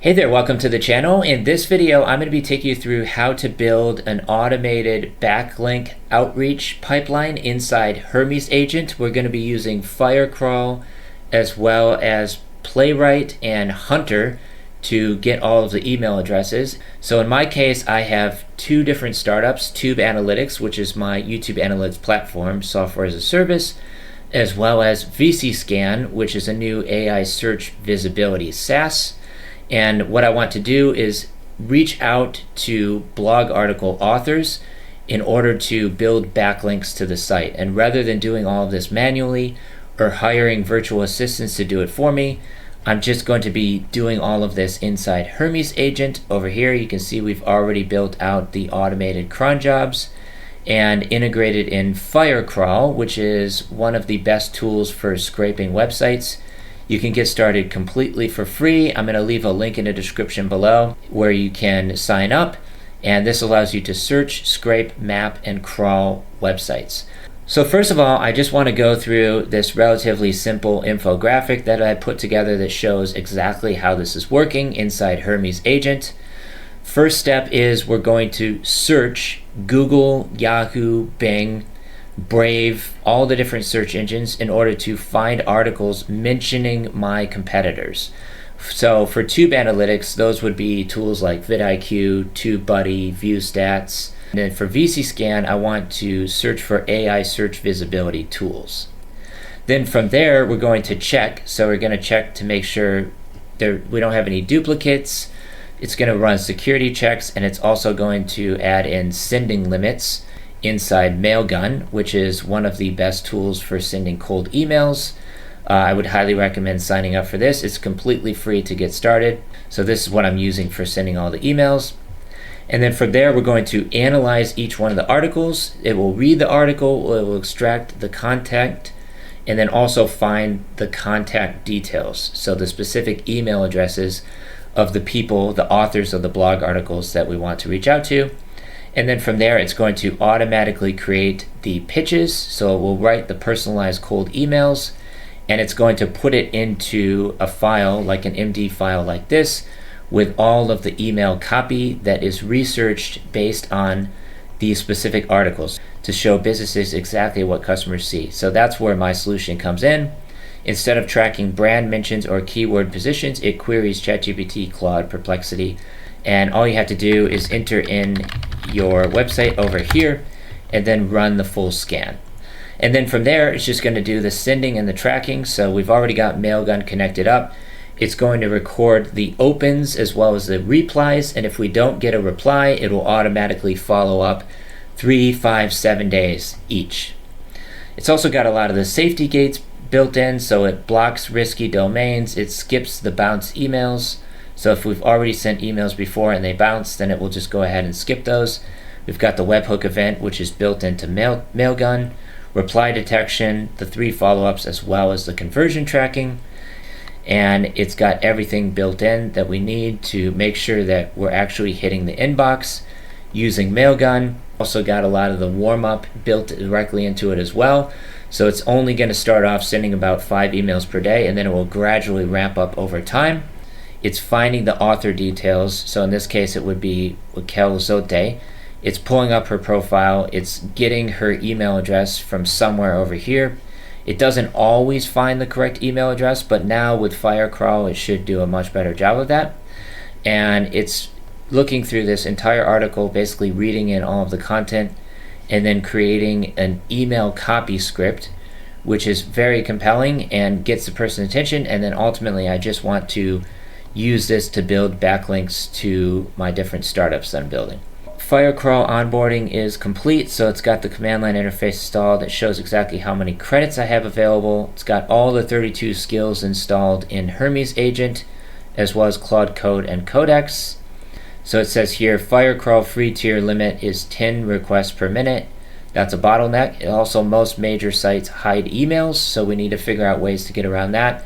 Hey there, welcome to the channel. In this video, I'm going to be taking you through how to build an automated backlink outreach pipeline inside Hermes Agent. We're going to be using Firecrawl as well as Playwright and Hunter to get all of the email addresses. So in my case, I have two different startups, Tube Analytics, which is my YouTube analytics platform, software as a service, as well as VC Scan, which is a new AI search visibility SaaS. And what I want to do is reach out to blog article authors in order to build backlinks to the site. And rather than doing all of this manually or hiring virtual assistants to do it for me, I'm just going to be doing all of this inside Hermes Agent. Over here, you can see we've already built out the automated cron jobs and integrated in Firecrawl, which is one of the best tools for scraping websites. You can get started completely for free. I'm going to leave a link in the description below where you can sign up, and this allows you to search, scrape, map, and crawl websites. So first of all, I just want to go through this relatively simple infographic that I put together that shows exactly how this is working inside Hermes Agent. First step is we're going to search Google, Yahoo, Bing, Brave, all the different search engines in order to find articles mentioning my competitors. So for Tube Analytics, those would be tools like vidIQ, TubeBuddy, ViewStats. And then for VC Scan, I want to search for AI search visibility tools. Then from there, we're going to check. So we're going to check to make sure we don't have any duplicates. It's going to run security checks, and it's also going to add in sending limits inside Mailgun, which is one of the best tools for sending cold emails. I would highly recommend signing up for this. It's completely free to get started. So this is what I'm using for sending all the emails. And then from there, we're going to analyze each one of the articles. It will read the article, it will extract the content, and then also find the contact details. So the specific email addresses of the people, the authors of the blog articles that we want to reach out to. And then from there, it's going to automatically create the pitches. So it will write the personalized cold emails, and it's going to put it into a file, like an MD file like this, with all of the email copy that is researched based on these specific articles to show businesses exactly what customers see. So that's where my solution comes in. Instead of tracking brand mentions or keyword positions, it queries ChatGPT, Claude, Perplexity, and all you have to do is enter in your website over here and then run the full scan. And then from there, it's just going to do the sending and the tracking. So we've already got Mailgun connected up. It's going to record the opens as well as the replies. And if we don't get a reply, it will automatically follow up 3, 5, 7 days each. It's also got a lot of the safety gates built in, so it blocks risky domains. It skips the bounce emails. So if we've already sent emails before and they bounce, then it will just go ahead and skip those. We've got the webhook event, which is built into Mailgun, reply detection, the 3 follow-ups, as well as the conversion tracking. And it's got everything built in that we need to make sure that we're actually hitting the inbox using Mailgun. Also got a lot of the warm-up built directly into it as well. So it's only going to start off sending about 5 emails per day, and then it will gradually ramp up over time. It's finding the author details. So in this case, it would be Raquel Zote. It's pulling up her profile. It's getting her email address from somewhere over here. It doesn't always find the correct email address, but now with Firecrawl, it should do a much better job of that. And it's looking through this entire article, basically reading in all of the content, and then creating an email copy script, which is very compelling and gets the person's attention. And then ultimately, I just want to use this to build backlinks to my different startups that I'm building. Firecrawl onboarding is complete, so it's got the command line interface installed. It shows exactly how many credits I have available. It's got all the 32 skills installed in Hermes Agent, as well as Claude Code and Codex. So it says here, Firecrawl free tier limit is 10 requests per minute. That's a bottleneck. Also, most major sites hide emails, so we need to figure out ways to get around that.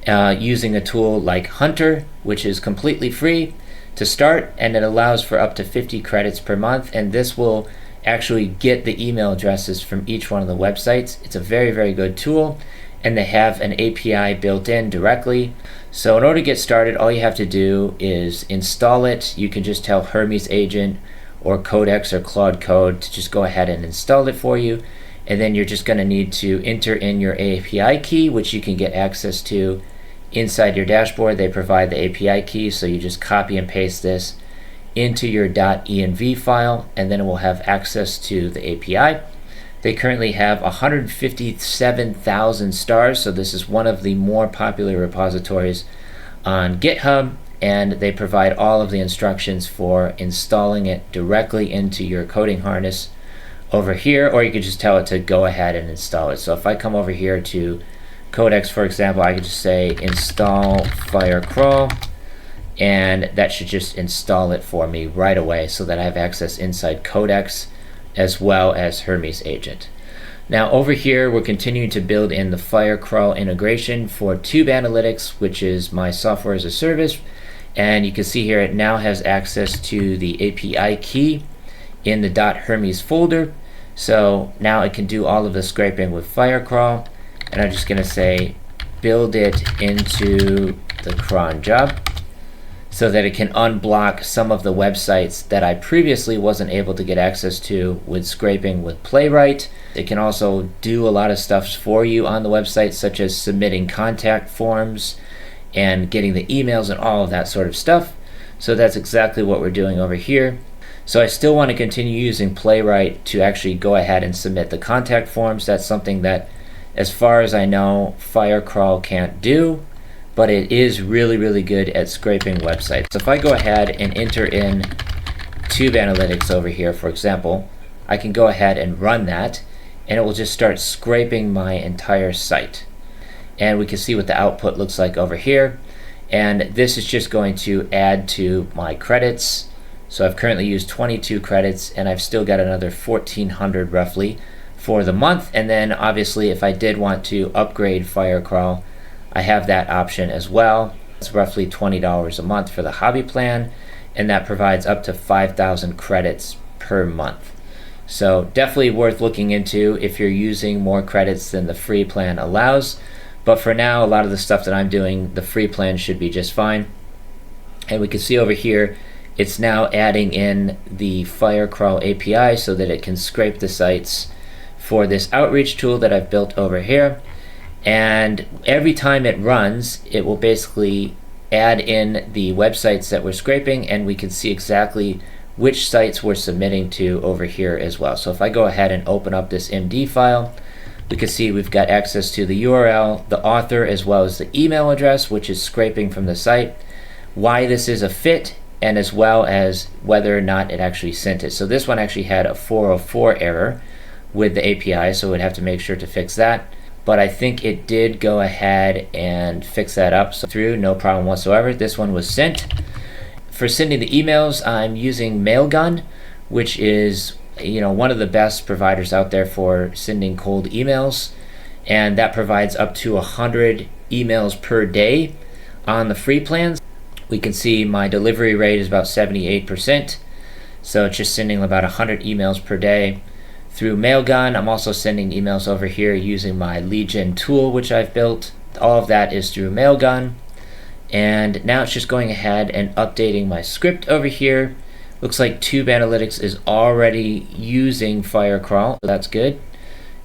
Using a tool like Hunter, which is completely free to start, and it allows for up to 50 credits per month, and this will actually get the email addresses from each one of the websites. It's a very, very good tool, and they have an API built in directly. So in order to get started, all you have to do is install it. You can just tell Hermes Agent or Codex or Claude Code to just go ahead and install it for you. And then you're just going to need to enter in your API key, which you can get access to inside your dashboard. They provide the API key, so you just copy and paste this into your .env file, and then it will have access to the API. They currently have 157,000 stars, so this is one of the more popular repositories on GitHub, and they provide all of the instructions for installing it directly into your coding harness over here, or you could just tell it to go ahead and install it. So if I come over here to Codex, for example, I could just say install Firecrawl, and that should just install it for me right away so that I have access inside Codex as well as Hermes Agent. Now over here, we're continuing to build in the Firecrawl integration for Tube Analytics, which is my software as a service. And you can see here it now has access to the API key in the .hermes folder. So now it can do all of the scraping with Firecrawl. And I'm just going to say build it into the cron job so that it can unblock some of the websites that I previously wasn't able to get access to with scraping with Playwright. It can also do a lot of stuff for you on the website, such as submitting contact forms and getting the emails and all of that sort of stuff. So that's exactly what we're doing over here. So I still want to continue using Playwright to actually go ahead and submit the contact forms. That's something that, as far as I know, Firecrawl can't do, but it is really, really good at scraping websites. So if I go ahead and enter in Tube Analytics over here, for example, I can go ahead and run that, and it will just start scraping my entire site. And we can see what the output looks like over here. And this is just going to add to my credits. So I've currently used 22 credits, and I've still got another 1,400 roughly for the month. And then obviously if I did want to upgrade Firecrawl, I have that option as well. It's roughly $20 a month for the hobby plan, and that provides up to 5,000 credits per month. So definitely worth looking into if you're using more credits than the free plan allows. But for now, a lot of the stuff that I'm doing, the free plan should be just fine. And we can see over here, it's now adding in the Firecrawl API so that it can scrape the sites for this outreach tool that I've built over here. And every time it runs, it will basically add in the websites that we're scraping, and we can see exactly which sites we're submitting to over here as well. So if I go ahead and open up this MD file, we can see we've got access to the URL, the author, as well as the email address, which is scraping from the site, why this is a fit, and as well as whether or not it actually sent it. So this one actually had a 404 error with the API, so we'd have to make sure to fix that. But I think it did go ahead and fix that up. So through, no problem whatsoever. This one was sent. For sending the emails, I'm using Mailgun, which is one of the best providers out there for sending cold emails, and that provides up to 100 emails per day on the free plans. We can see my delivery rate is about 78%, so it's just sending about 100 emails per day through Mailgun. I'm also sending emails over here using my lead gen tool, which I've built. All of that is through Mailgun. And now it's just going ahead and updating my script over here. Looks like Tube Analytics is already using Firecrawl, so that's good.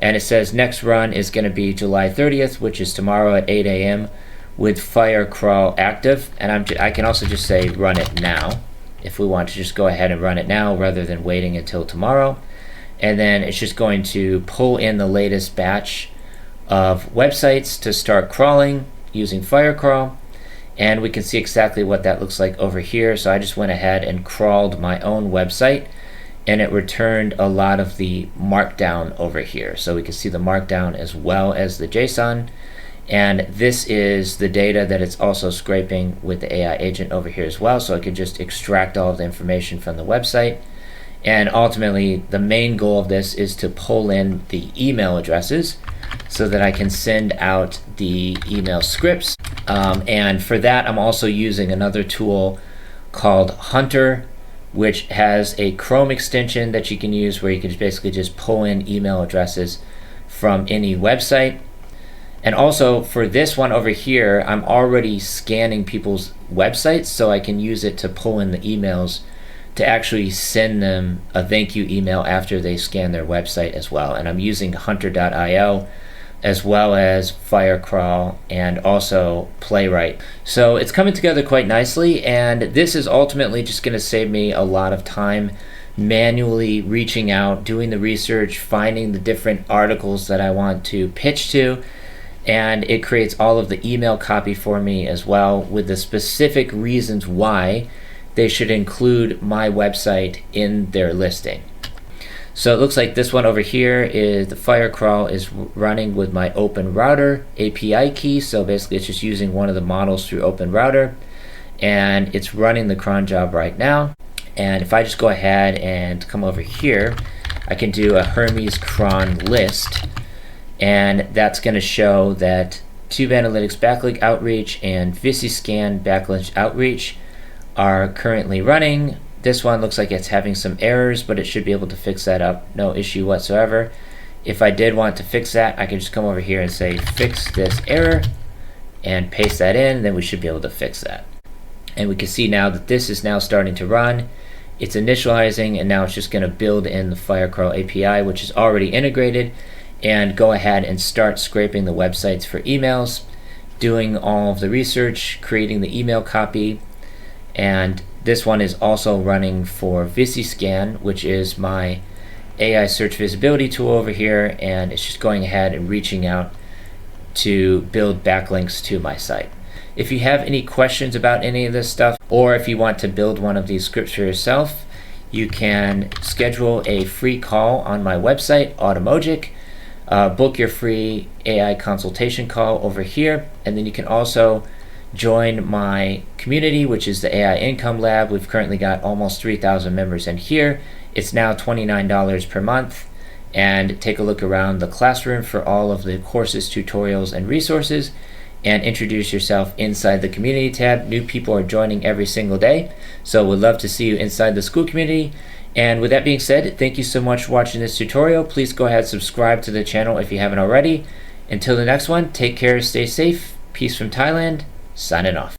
And it says next run is going to be July 30th, which is tomorrow at 8 a.m. with Firecrawl active. And I can also just say run it now if we want to just go ahead and run it now rather than waiting until tomorrow. And then it's just going to pull in the latest batch of websites to start crawling using Firecrawl. And we can see exactly what that looks like over here. So I just went ahead and crawled my own website, and it returned a lot of the markdown over here. So we can see the markdown as well as the JSON. And this is the data that it's also scraping with the AI agent over here as well. So I could just extract all of the information from the website. And ultimately, the main goal of this is to pull in the email addresses so that I can send out the email scripts. And for that, I'm also using another tool called Hunter, which has a Chrome extension that you can use where you can basically just pull in email addresses from any website. And also for this one over here, I'm already scanning people's websites, so I can use it to pull in the emails to actually send them a thank you email after they scan their website as well. And I'm using hunter.io as well as Firecrawl and also Playwright. So it's coming together quite nicely, and this is ultimately just going to save me a lot of time manually reaching out, doing the research, finding the different articles that I want to pitch to, and it creates all of the email copy for me as well with the specific reasons why they should include my website in their listing. So it looks like this one over here is the Firecrawl is running with my Open Router API key. So basically it's just using one of the models through Open Router, and it's running the cron job right now. And if I just go ahead and come over here, I can do a Hermes cron list, and that's going to show that Tube Analytics backlink outreach and VisiScan backlink outreach are currently running. This one looks like it's having some errors, but it should be able to fix that up, no issue whatsoever. If I did want to fix that, I can just come over here and say fix this error and paste that in, then we should be able to fix that. And we can see now that this is now starting to run. It's initializing, and now it's just going to build in the Firecrawl API, which is already integrated, and go ahead and start scraping the websites for emails, doing all of the research, creating the email copy. And this one is also running for VisiScan, which is my AI search visibility tool over here, and it's just going ahead and reaching out to build backlinks to my site. If you have any questions about any of this stuff, or if you want to build one of these scripts for yourself, you can schedule a free call on my website, Automogic. Book your free AI consultation call over here, and then you can also join my community, which is the AI Income Lab. We've currently got almost 3,000 members in here. It's now $29 per month, and take a look around the classroom for all of the courses, tutorials, and resources, and introduce yourself inside the community tab. New people are joining every single day, so we'd love to see you inside the school community. And with that being said, thank you so much for watching this tutorial. Please go ahead and subscribe to the channel if you haven't already. Until the next one, take care, stay safe. Peace from Thailand. Signing off.